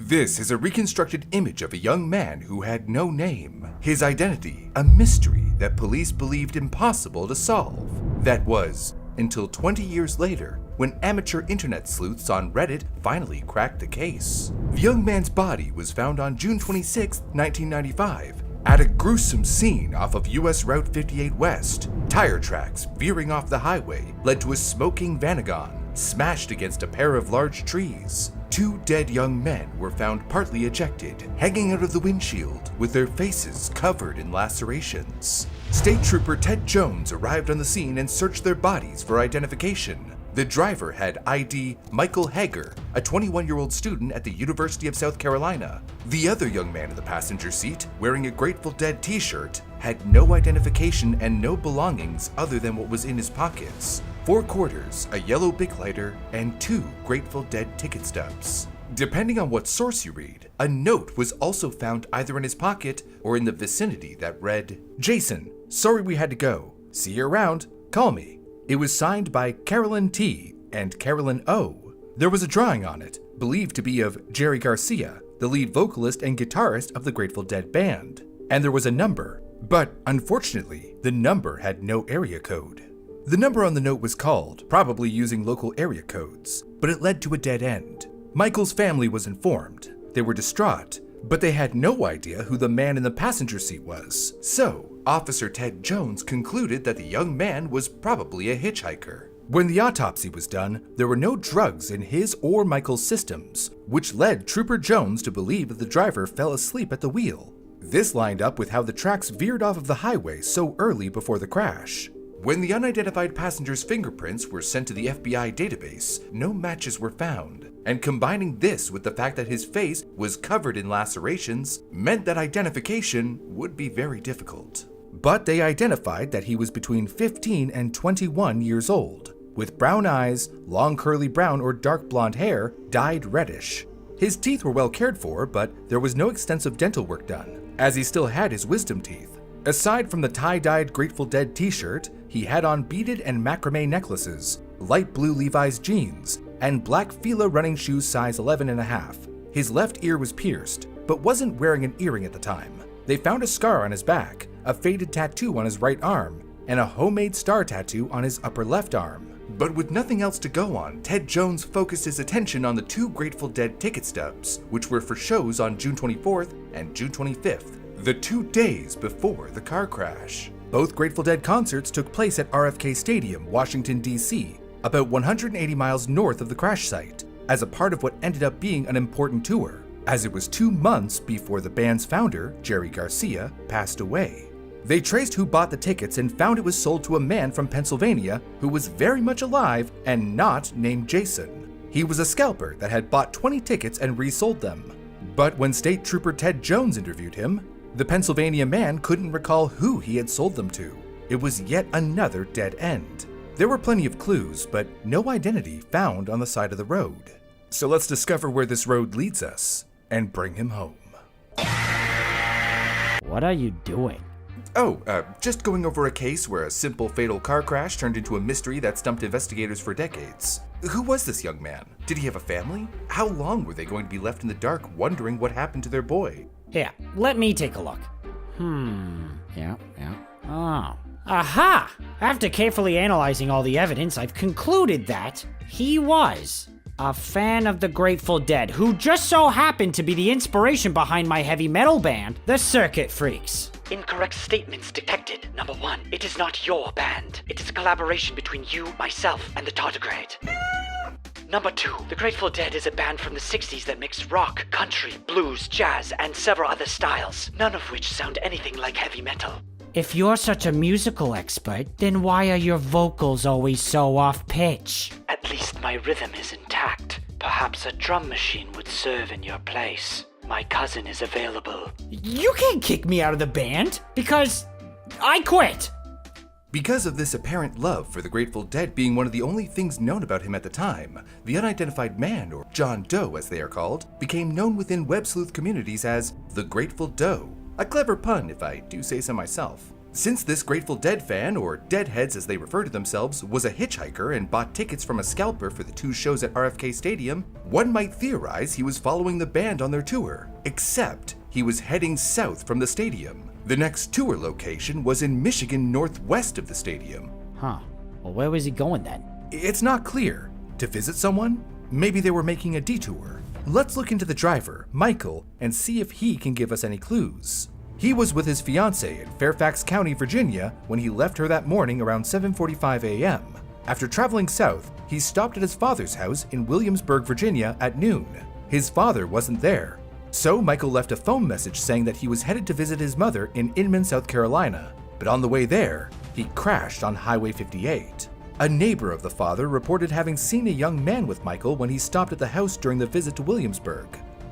This is a reconstructed image of a young man who had no name. His identity, a mystery that police believed impossible to solve. That was, until 20 years later, when amateur internet sleuths on Reddit finally cracked the case. The young man's body was found on June 26, 1995, at a gruesome scene off of US Route 58 West. Tire tracks veering off the highway led to a smoking Vanagon smashed against a pair of large trees. Two dead young men were found partly ejected, hanging out of the windshield with their faces covered in lacerations. State Trooper Ted Jones arrived on the scene and searched their bodies for identification. The driver had ID Michael Hager, a 21-year-old student at the University of South Carolina. The other young man in the passenger seat, wearing a Grateful Dead t-shirt, had no identification and no belongings other than what was in his pockets: 4 quarters, a yellow Bic lighter, and 2 Grateful Dead ticket stubs. Depending on what source you read, a note was also found either in his pocket or in the vicinity that read, "Jason, sorry we had to go. See you around. Call me." It was signed by Carolyn T. and Carolyn O. There was a drawing on it, believed to be of Jerry Garcia, the lead vocalist and guitarist of the Grateful Dead band. And there was a number, but unfortunately, the number had no area code. The number on the note was called, probably using local area codes, but it led to a dead end. Michael's family was informed. They were distraught, but they had no idea who the man in the passenger seat was. So, Officer Ted Jones concluded that the young man was probably a hitchhiker. When the autopsy was done, there were no drugs in his or Michael's systems, which led Trooper Jones to believe that the driver fell asleep at the wheel. This lined up with how the tracks veered off of the highway so early before the crash. When the unidentified passenger's fingerprints were sent to the FBI database, no matches were found, and combining this with the fact that his face was covered in lacerations meant that identification would be very difficult. But they identified that he was between 15 and 21 years old, with brown eyes, long curly brown or dark blonde hair, dyed reddish. His teeth were well cared for, but there was no extensive dental work done, as he still had his wisdom teeth. Aside from the tie-dyed Grateful Dead t-shirt, he had on beaded and macrame necklaces, light blue Levi's jeans, and black Fila running shoes size 11.5. His left ear was pierced, but wasn't wearing an earring at the time. They found a scar on his back, a faded tattoo on his right arm, and a homemade star tattoo on his upper left arm. But with nothing else to go on, Ted Jones focused his attention on the 2 Grateful Dead ticket stubs, which were for shows on June 24th and June 25th, the 2 days before the car crash. Both Grateful Dead concerts took place at RFK Stadium, Washington, D.C., about 180 miles north of the crash site, as a part of what ended up being an important tour, as it was 2 months before the band's founder, Jerry Garcia, passed away. They traced who bought the tickets and found it was sold to a man from Pennsylvania who was very much alive and not named Jason. He was a scalper that had bought 20 tickets and resold them. But when State Trooper Ted Jones interviewed him, the Pennsylvania man couldn't recall who he had sold them to. It was yet another dead end. There were plenty of clues, but no identity found on the side of the road. So let's discover where this road leads us and bring him home. What are you doing? Just going over a case where a simple fatal car crash turned into a mystery that stumped investigators for decades. Who was this young man? Did he have a family? How long were they going to be left in the dark wondering what happened to their boy? Here, let me take a look. Yeah. Oh. Aha! After carefully analyzing all the evidence, I've concluded that he was a fan of the Grateful Dead who just so happened to be the inspiration behind my heavy metal band, the Circuit Freaks. Incorrect statements detected. Number 1, it is not your band. It is a collaboration between you, myself, and the Tardigrade. Number 2, the Grateful Dead is a band from the 60s that mixed rock, country, blues, jazz, and several other styles, none of which sound anything like heavy metal. If you're such a musical expert, then why are your vocals always so off-pitch? At least my rhythm is intact. Perhaps a drum machine would serve in your place. My cousin is available. You can't kick me out of the band, because I quit. Because of this apparent love for the Grateful Dead being one of the only things known about him at the time, the unidentified man, or John Doe as they are called, became known within web sleuth communities as the Grateful Doe. A clever pun if I do say so myself. Since this Grateful Dead fan, or Deadheads as they refer to themselves, was a hitchhiker and bought tickets from a scalper for the 2 shows at RFK Stadium, one might theorize he was following the band on their tour, except he was heading south from the stadium. The next tour location was in Michigan, northwest of the stadium. Huh. Well, where was he going then? It's not clear. To visit someone? Maybe they were making a detour. Let's look into the driver, Michael, and see if he can give us any clues. He was with his fiancée in Fairfax County, Virginia, when he left her that morning around 7:45 a.m. After traveling south, he stopped at his father's house in Williamsburg, Virginia at noon. His father wasn't there, so Michael left a phone message saying that he was headed to visit his mother in Inman, South Carolina. But on the way there, he crashed on Highway 58. A neighbor of the father reported having seen a young man with Michael when he stopped at the house during the visit to Williamsburg.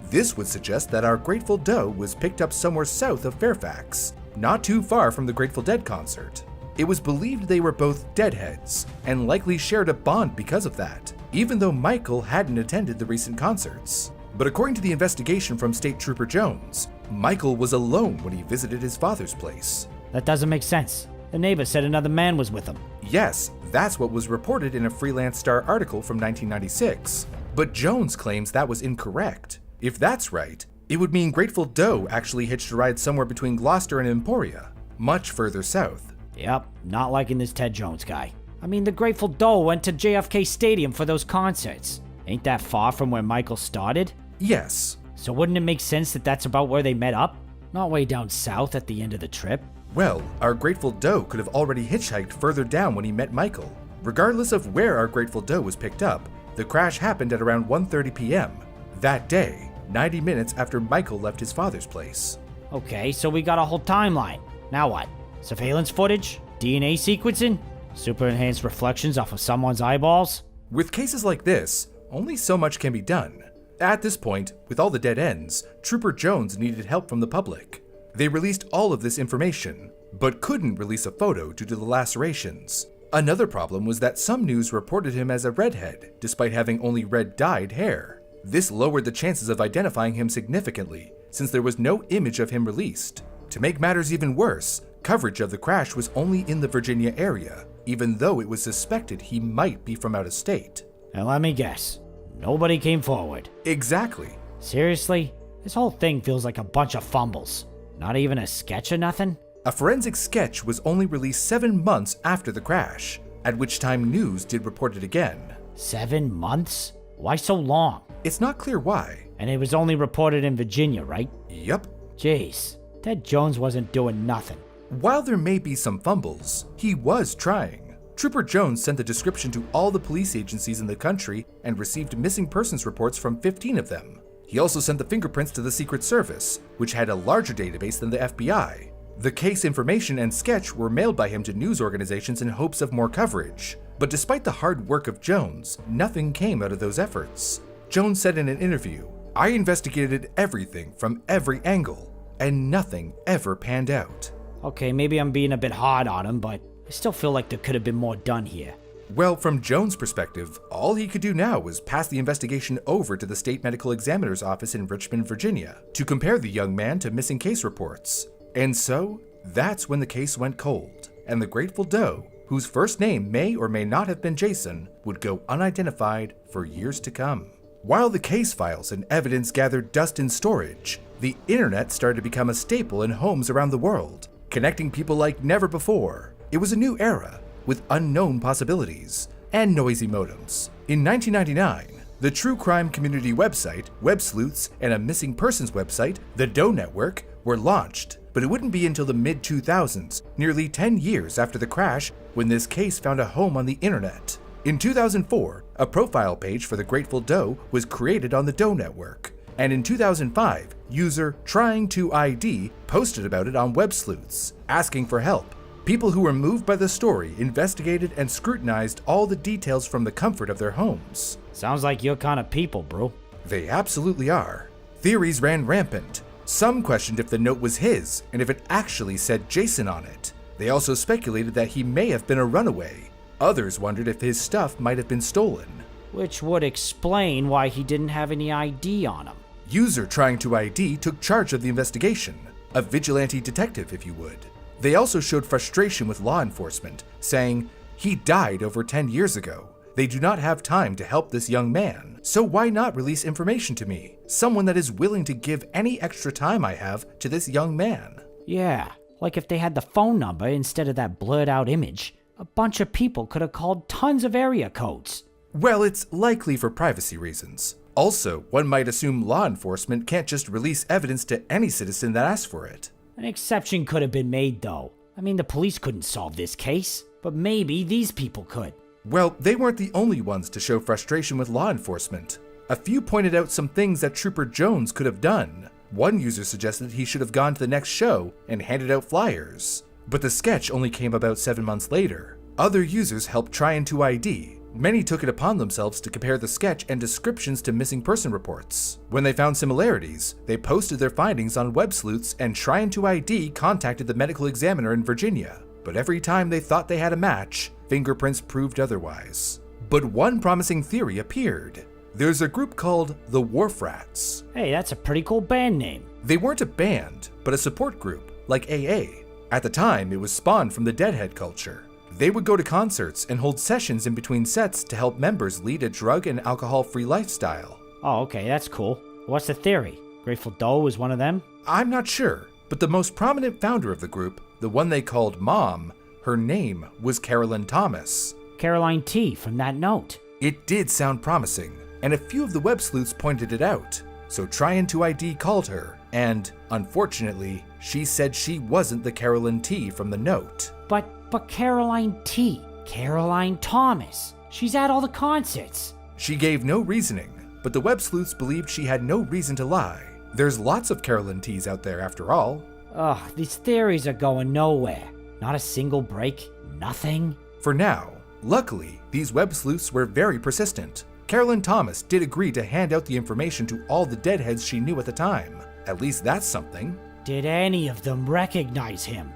This would suggest that our Grateful Doe was picked up somewhere south of Fairfax, not too far from the Grateful Dead concert. It was believed they were both deadheads, and likely shared a bond because of that, even though Michael hadn't attended the recent concerts. But according to the investigation from State Trooper Jones, Michael was alone when he visited his father's place. That doesn't make sense. The neighbor said another man was with him. Yes, that's what was reported in a Freelance Star article from 1996. But Jones claims that was incorrect. If that's right, it would mean Grateful Doe actually hitched a ride somewhere between Gloucester and Emporia, much further south. Yep, not liking this Ted Jones guy. I mean, the Grateful Doe went to JFK Stadium for those concerts. Ain't that far from where Michael started? Yes. So wouldn't it make sense that that's about where they met up? Not way down south at the end of the trip? Well, our Grateful Doe could have already hitchhiked further down when he met Michael. Regardless of where our Grateful Doe was picked up, the crash happened at around 1:30 p.m. that day, 90 minutes after Michael left his father's place. Okay, so we got a whole timeline. Now what? Surveillance footage? DNA sequencing? Super enhanced reflections off of someone's eyeballs? With cases like this, only so much can be done. At this point, with all the dead ends, Trooper Jones needed help from the public. They released all of this information, but couldn't release a photo due to the lacerations. Another problem was that some news reported him as a redhead, despite having only red-dyed hair. This lowered the chances of identifying him significantly, since there was no image of him released. To make matters even worse, coverage of the crash was only in the Virginia area, even though it was suspected he might be from out of state. And let me guess, nobody came forward. Exactly. Seriously? This whole thing feels like a bunch of fumbles. Not even a sketch or nothing? A forensic sketch was only released 7 months after the crash, at which time news did report it again. 7 months? Why so long? It's not clear why. And it was only reported in Virginia, right? Yup. Jeez, Ted Jones wasn't doing nothing. While there may be some fumbles, he was trying. Trooper Jones sent the description to all the police agencies in the country and received missing persons reports from 15 of them. He also sent the fingerprints to the Secret Service, which had a larger database than the FBI. The case information and sketch were mailed by him to news organizations in hopes of more coverage. But despite the hard work of Jones, nothing came out of those efforts. Jones said in an interview, "I investigated everything from every angle, and nothing ever panned out." Okay, maybe I'm being a bit hard on him, but I still feel like there could have been more done here. Well, from Jones' perspective, all he could do now was pass the investigation over to the State Medical Examiner's office in Richmond, Virginia, to compare the young man to missing case reports. And so, that's when the case went cold, and the Grateful Doe, whose first name may or may not have been Jason, would go unidentified for years to come. While the case files and evidence gathered dust in storage, the internet started to become a staple in homes around the world, connecting people like never before. It was a new era, with unknown possibilities and noisy modems. In 1999, the true crime community website, Web Sleuths, and a missing persons website, the Doe Network, were launched. But it wouldn't be until the mid-2000s, nearly 10 years after the crash, when this case found a home on the internet. In 2004, a profile page for the Grateful Doe was created on the Doe Network. And in 2005, user Trying2ID posted about it on Web Sleuths, asking for help. People who were moved by the story investigated and scrutinized all the details from the comfort of their homes. Sounds like your kind of people, bro. They absolutely are. Theories ran rampant. Some questioned if the note was his and if it actually said Jason on it. They also speculated that he may have been a runaway. Others wondered if his stuff might have been stolen. Which would explain why he didn't have any ID on him. User Trying2ID took charge of the investigation. A vigilante detective, if you would. They also showed frustration with law enforcement, saying, "He died over 10 years ago. They do not have time to help this young man, so why not release information to me? Someone that is willing to give any extra time I have to this young man." Yeah, like if they had the phone number instead of that blurred out image, a bunch of people could have called tons of area codes. Well, it's likely for privacy reasons. Also, one might assume law enforcement can't just release evidence to any citizen that asks for it. An exception could have been made, though. I mean, the police couldn't solve this case, but maybe these people could. Well, they weren't the only ones to show frustration with law enforcement. A few pointed out some things that Trooper Jones could have done. One user suggested he should have gone to the next show and handed out flyers. But the sketch only came about 7 months later. Other users helped Try-N-To ID. Many took it upon themselves to compare the sketch and descriptions to missing person reports. When they found similarities, they posted their findings on web sleuths, and Try-N-To ID contacted the medical examiner in Virginia. But every time they thought they had a match, fingerprints proved otherwise. But one promising theory appeared. There's a group called the Wharf Rats. Hey, that's a pretty cool band name. They weren't a band, but a support group, like AA. At the time, it was spawned from the Deadhead culture. They would go to concerts and hold sessions in between sets to help members lead a drug and alcohol-free lifestyle. Oh, okay, that's cool. What's the theory? Grateful Doe was one of them? I'm not sure, but the most prominent founder of the group, the one they called Mom, her name was Carolyn Thomas. Caroline T. from that note. It did sound promising, and a few of the web sleuths pointed it out. So Try-N-To ID called her, and unfortunately, she said she wasn't the Carolyn T. from the note. But Caroline T. Caroline Thomas. She's at all the concerts. She gave no reasoning, but the web sleuths believed she had no reason to lie. There's lots of Carolyn T's out there after all. Ugh, these theories are going nowhere. Not a single break, nothing. For now. Luckily, these web sleuths were very persistent. Carolyn Thomas did agree to hand out the information to all the deadheads she knew at the time. At least that's something. Did any of them recognize him?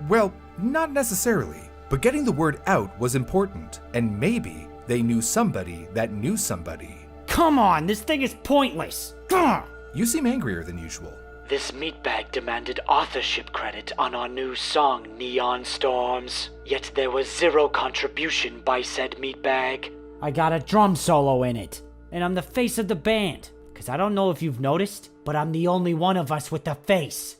Well, not necessarily. But getting the word out was important, and maybe they knew somebody that knew somebody. Come on, this thing is pointless. Ugh. You seem angrier than usual. This meatbag demanded authorship credit on our new song, Neon Storms. Yet there was zero contribution by said meatbag. I got a drum solo in it, and I'm the face of the band. Cause I don't know if you've noticed, but I'm the only one of us with the face.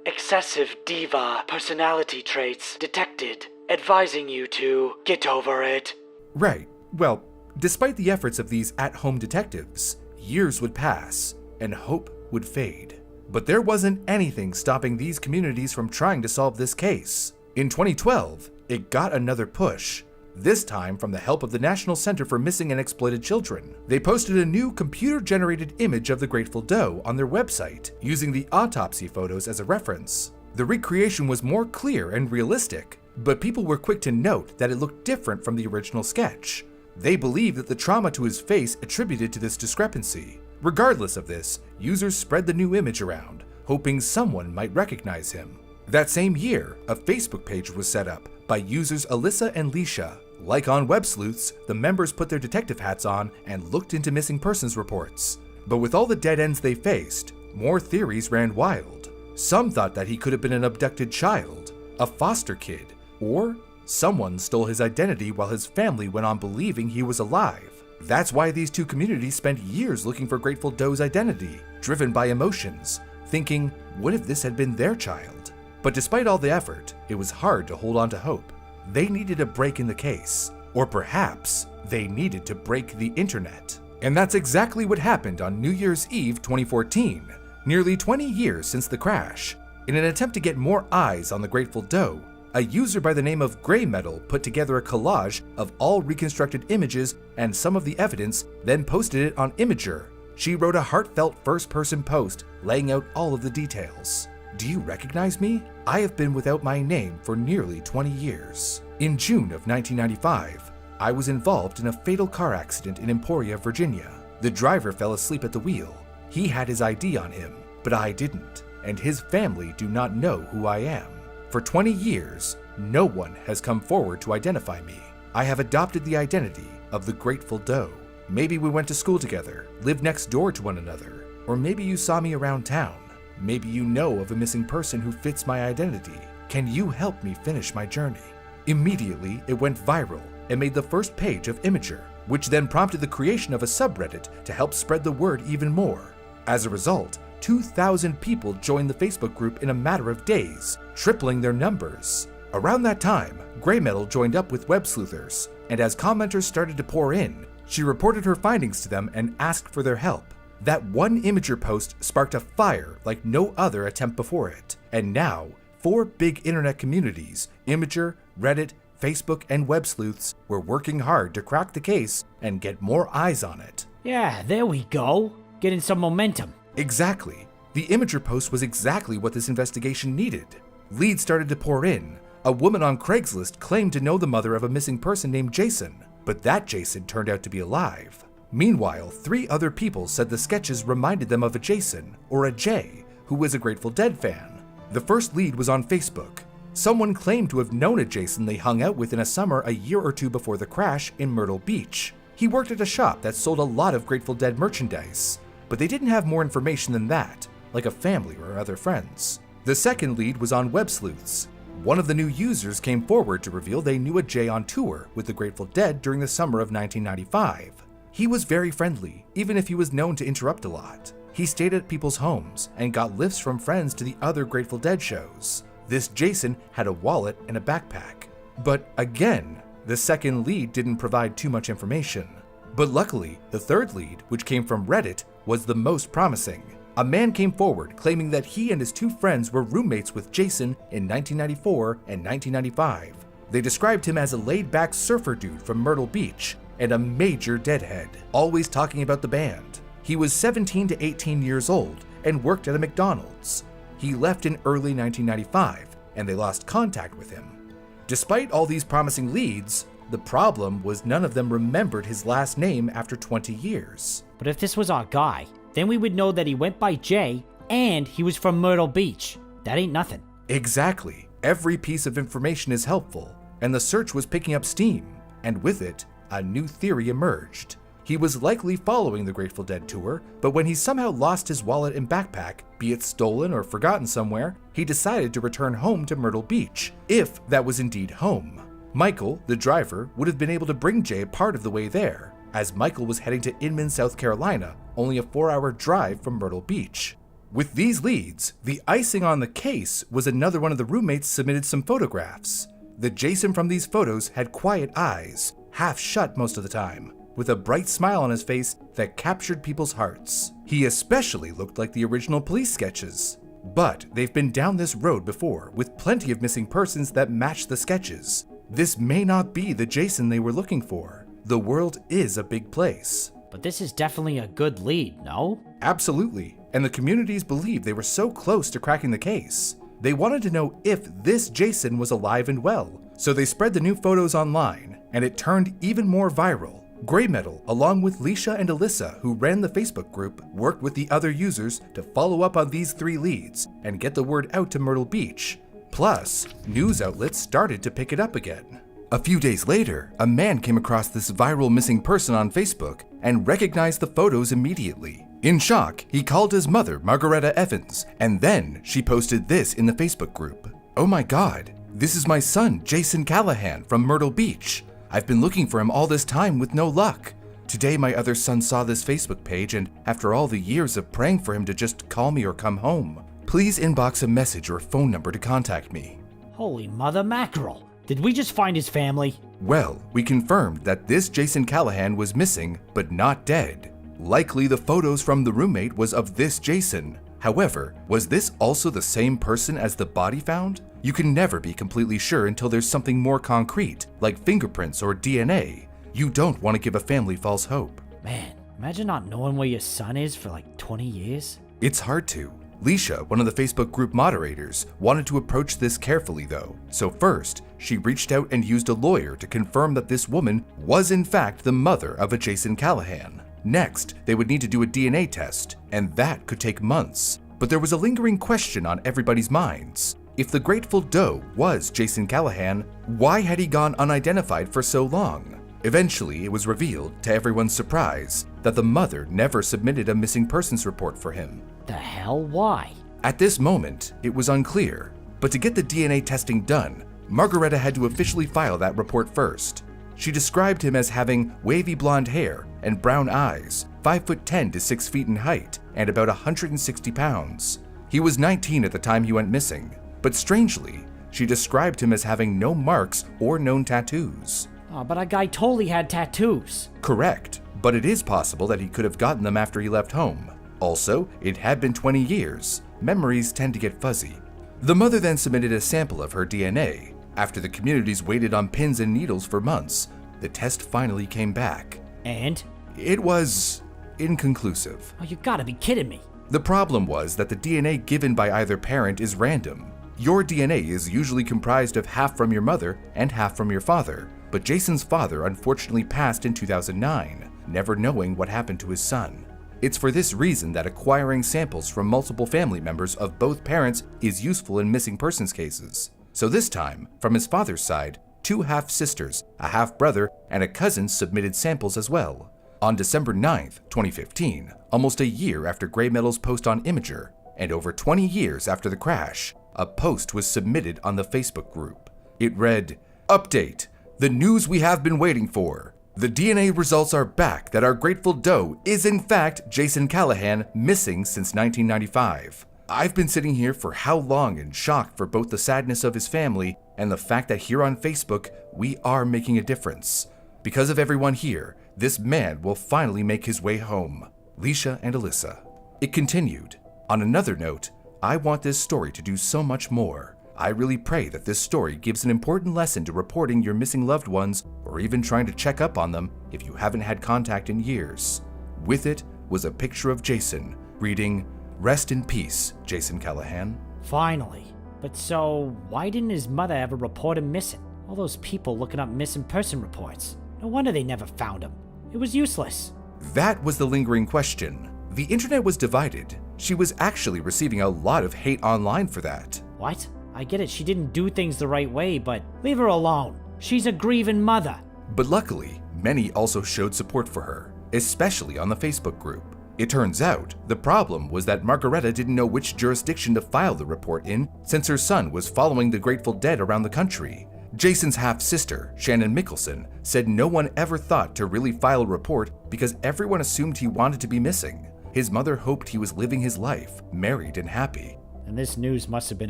Excessive diva personality traits detected. Advising you to get over it. Right. Well, despite the efforts of these at-home detectives, years would pass, and hope would fade. But there wasn't anything stopping these communities from trying to solve this case. In 2012, it got another push, this time from the help of the National Center for Missing and Exploited Children. They posted a new computer-generated image of the Grateful Doe on their website, using the autopsy photos as a reference. The recreation was more clear and realistic, but people were quick to note that it looked different from the original sketch. They believed that the trauma to his face attributed to this discrepancy. Regardless of this, users spread the new image around, hoping someone might recognize him. That same year, a Facebook page was set up by users Alyssa and Leisha. Like on web sleuths, the members put their detective hats on and looked into missing persons reports. But with all the dead ends they faced, more theories ran wild. Some thought that he could have been an abducted child, a foster kid, or someone stole his identity while his family went on believing he was alive. That's why these two communities spent years looking for Grateful Doe's identity, driven by emotions, thinking, what if this had been their child? But despite all the effort, it was hard to hold on to hope. They needed a break in the case, or perhaps they needed to break the internet. And that's exactly what happened on New Year's Eve 2014, nearly 20 years since the crash. In an attempt to get more eyes on the Grateful Doe, a user by the name of Grey Metal put together a collage of all reconstructed images and some of the evidence, then posted it on Imager. She wrote a heartfelt first-person post laying out all of the details. Do you recognize me? I have been without my name for nearly 20 years. In June of 1995, I was involved in a fatal car accident in Emporia, Virginia. The driver fell asleep at the wheel. He had his ID on him, but I didn't, and his family do not know who I am. For 20 years, no one has come forward to identify me. I have adopted the identity of the Grateful Doe. Maybe we went to school together, lived next door to one another, or maybe you saw me around town. Maybe you know of a missing person who fits my identity. Can you help me finish my journey? Immediately, it went viral and made the first page of Imager, which then prompted the creation of a subreddit to help spread the word even more. As a result, 2,000 people joined the Facebook group in a matter of days, tripling their numbers. Around that time, Grey Metal joined up with web sleuthers, and as commenters started to pour in, she reported her findings to them and asked for their help. That one Imager post sparked a fire like no other attempt before it, and now, 4 big internet communities, Imager, Reddit, Facebook, and web sleuths, were working hard to crack the case and get more eyes on it. Yeah, there we go. Getting some momentum. Exactly. The Imager post was exactly what this investigation needed. Leads started to pour in. A woman on Craigslist claimed to know the mother of a missing person named Jason, but that Jason turned out to be alive. Meanwhile, 3 other people said the sketches reminded them of a Jason, or a Jay, who was a Grateful Dead fan. The first lead was on Facebook. Someone claimed to have known a Jason they hung out with in a summer a year or 2 before the crash in Myrtle Beach. He worked at a shop that sold a lot of Grateful Dead merchandise, but they didn't have more information than that, like a family or other friends. The second lead was on web sleuths. One of the new users came forward to reveal they knew a Jay on tour with the Grateful Dead during the summer of 1995. He was very friendly, even if he was known to interrupt a lot. He stayed at people's homes and got lifts from friends to the other Grateful Dead shows. This Jason had a wallet and a backpack. But again, the second lead didn't provide too much information. But luckily, the third lead, which came from Reddit, was the most promising. A man came forward claiming that he and his 2 friends were roommates with Jason in 1994 and 1995. They described him as a laid-back surfer dude from Myrtle Beach and a major deadhead, always talking about the band. He was 17 to 18 years old and worked at a McDonald's. He left in early 1995, and they lost contact with him. Despite all these promising leads, the problem was none of them remembered his last name after 20 years. But if this was our guy, then we would know that he went by Jay and he was from Myrtle Beach. That ain't nothing. Exactly. Every piece of information is helpful, and the search was picking up steam, and with it, a new theory emerged. He was likely following the Grateful Dead tour, but when he somehow lost his wallet and backpack, be it stolen or forgotten somewhere, he decided to return home to Myrtle Beach, if that was indeed home. Michael, the driver, would have been able to bring Jay part of the way there, as Michael was heading to Inman, South Carolina, only a 4-hour drive from Myrtle Beach. With these leads, the icing on the case was another one of the roommates submitted some photographs. The Jason from these photos had quiet eyes, half shut most of the time, with a bright smile on his face that captured people's hearts. He especially looked like the original police sketches. But they've been down this road before, with plenty of missing persons that match the sketches. This may not be the Jason they were looking for. The world is a big place. But this is definitely a good lead, no? Absolutely, and the communities believed they were so close to cracking the case. They wanted to know if this Jason was alive and well, so they spread the new photos online, and it turned even more viral. Grey Metal, along with Leisha and Alyssa, who ran the Facebook group, worked with the other users to follow up on these 3 leads and get the word out to Myrtle Beach. Plus, news outlets started to pick it up again. A few days later, a man came across this viral missing person on Facebook and recognized the photos immediately. In shock, he called his mother, Margaretta Evans, and then she posted this in the Facebook group. "Oh my God, this is my son, Jason Callahan from Myrtle Beach. I've been looking for him all this time with no luck. Today my other son saw this Facebook page, and after all the years of praying for him to just call me or come home, please inbox a message or phone number to contact me." Holy mother mackerel. Did we just find his family? Well, we confirmed that this Jason Callahan was missing, but not dead. Likely the photos from the roommate was of this Jason. However, was this also the same person as the body found? You can never be completely sure until there's something more concrete, like fingerprints or DNA. You don't want to give a family false hope. Man, imagine not knowing where your son is for like 20 years. It's hard to. Leisha, one of the Facebook group moderators, wanted to approach this carefully though. So first, she reached out and used a lawyer to confirm that this woman was in fact the mother of a Jason Callahan. Next, they would need to do a DNA test, and that could take months. But there was a lingering question on everybody's minds. If the Grateful Doe was Jason Callahan, why had he gone unidentified for so long? Eventually, it was revealed, to everyone's surprise, that the mother never submitted a missing persons report for him. The hell? Why? At this moment, it was unclear, but to get the DNA testing done, Margareta had to officially file that report first. She described him as having wavy blonde hair and brown eyes, 5'10" to 6 feet in height, and about 160 pounds. He was 19 at the time he went missing, but strangely, she described him as having no marks or known tattoos. Oh, but a guy totally had tattoos. Correct, but it is possible that he could have gotten them after he left home. Also, it had been 20 years. Memories tend to get fuzzy. The mother then submitted a sample of her DNA. After the communities waited on pins and needles for months, the test finally came back. And? It was inconclusive. Oh, you gotta be kidding me. The problem was that the DNA given by either parent is random. Your DNA is usually comprised of half from your mother and half from your father, but Jason's father unfortunately passed in 2009, never knowing what happened to his son. It's for this reason that acquiring samples from multiple family members of both parents is useful in missing persons cases. So this time, from his father's side, 2 half-sisters, a half-brother, and a cousin submitted samples as well. On December 9th, 2015, almost a year after Gray Metal's post on Imager, and over 20 years after the crash, a post was submitted on the Facebook group. It read, "Update, the news we have been waiting for. The DNA results are back that our Grateful Doe is in fact Jason Callahan, missing since 1995. I've been sitting here for how long in shock for both the sadness of his family and the fact that here on Facebook, we are making a difference. Because of everyone here, this man will finally make his way home. Leisha and Alyssa." It continued, "On another note, I want this story to do so much more. I really pray that this story gives an important lesson to reporting your missing loved ones or even trying to check up on them if you haven't had contact in years." With it was a picture of Jason, reading, "Rest in peace, Jason Callahan." Finally. But so, why didn't his mother ever report him missing? All those people looking up missing person reports. No wonder they never found him. It was useless. That was the lingering question. The internet was divided. She was actually receiving a lot of hate online for that. What? I get it, she didn't do things the right way, but leave her alone. She's a grieving mother. But luckily, many also showed support for her, especially on the Facebook group. It turns out, the problem was that Margareta didn't know which jurisdiction to file the report in since her son was following the Grateful Dead around the country. Jason's half-sister, Shannon Mickelson, said no one ever thought to really file a report because everyone assumed he wanted to be missing. His mother hoped he was living his life, married and happy. And this news must have been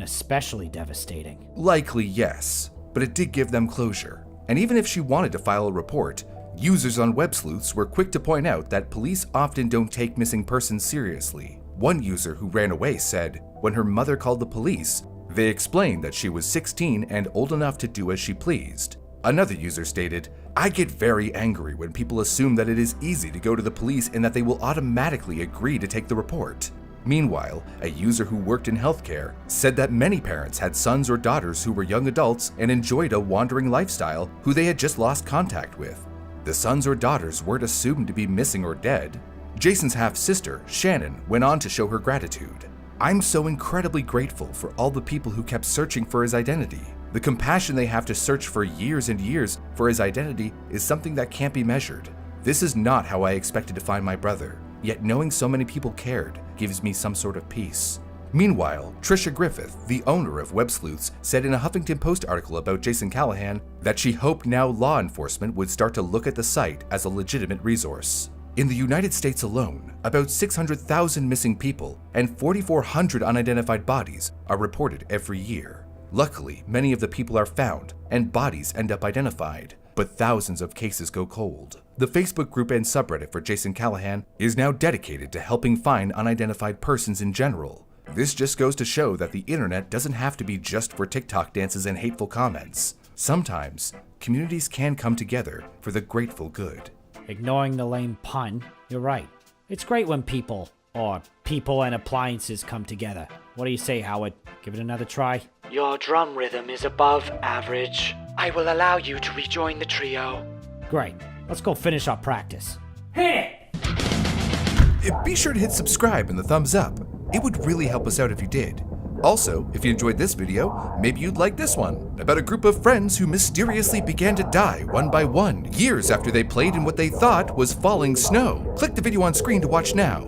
especially devastating. Likely, yes, but it did give them closure. And even if she wanted to file a report, users on web sleuths were quick to point out that police often don't take missing persons seriously. One user who ran away said, when her mother called the police, they explained that she was 16 and old enough to do as she pleased. Another user stated, "I get very angry when people assume that it is easy to go to the police and that they will automatically agree to take the report." Meanwhile, a user who worked in healthcare said that many parents had sons or daughters who were young adults and enjoyed a wandering lifestyle who they had just lost contact with. The sons or daughters weren't assumed to be missing or dead. Jason's half-sister, Shannon, went on to show her gratitude. "I'm so incredibly grateful for all the people who kept searching for his identity. The compassion they have to search for years and years for his identity is something that can't be measured. This is not how I expected to find my brother, yet knowing so many people cared gives me some sort of peace." Meanwhile, Trisha Griffith, the owner of Web Sleuths, said in a Huffington Post article about Jason Callahan that she hoped now law enforcement would start to look at the site as a legitimate resource. In the United States alone, about 600,000 missing people and 4,400 unidentified bodies are reported every year. Luckily, many of the people are found and bodies end up identified, but thousands of cases go cold. The Facebook group and subreddit for Jason Callahan is now dedicated to helping find unidentified persons in general. This just goes to show that the internet doesn't have to be just for TikTok dances and hateful comments. Sometimes, communities can come together for the grateful good. Ignoring the lame pun, you're right. It's great when people and appliances come together. What do you say, Howard? Give it another try? Your drum rhythm is above average. I will allow you to rejoin the trio. Great. Let's go finish our practice. Hit it! Be sure to hit subscribe and the thumbs up. It would really help us out if you did. Also, if you enjoyed this video, maybe you'd like this one, about a group of friends who mysteriously began to die one by one, years after they played in what they thought was falling snow. Click the video on screen to watch now.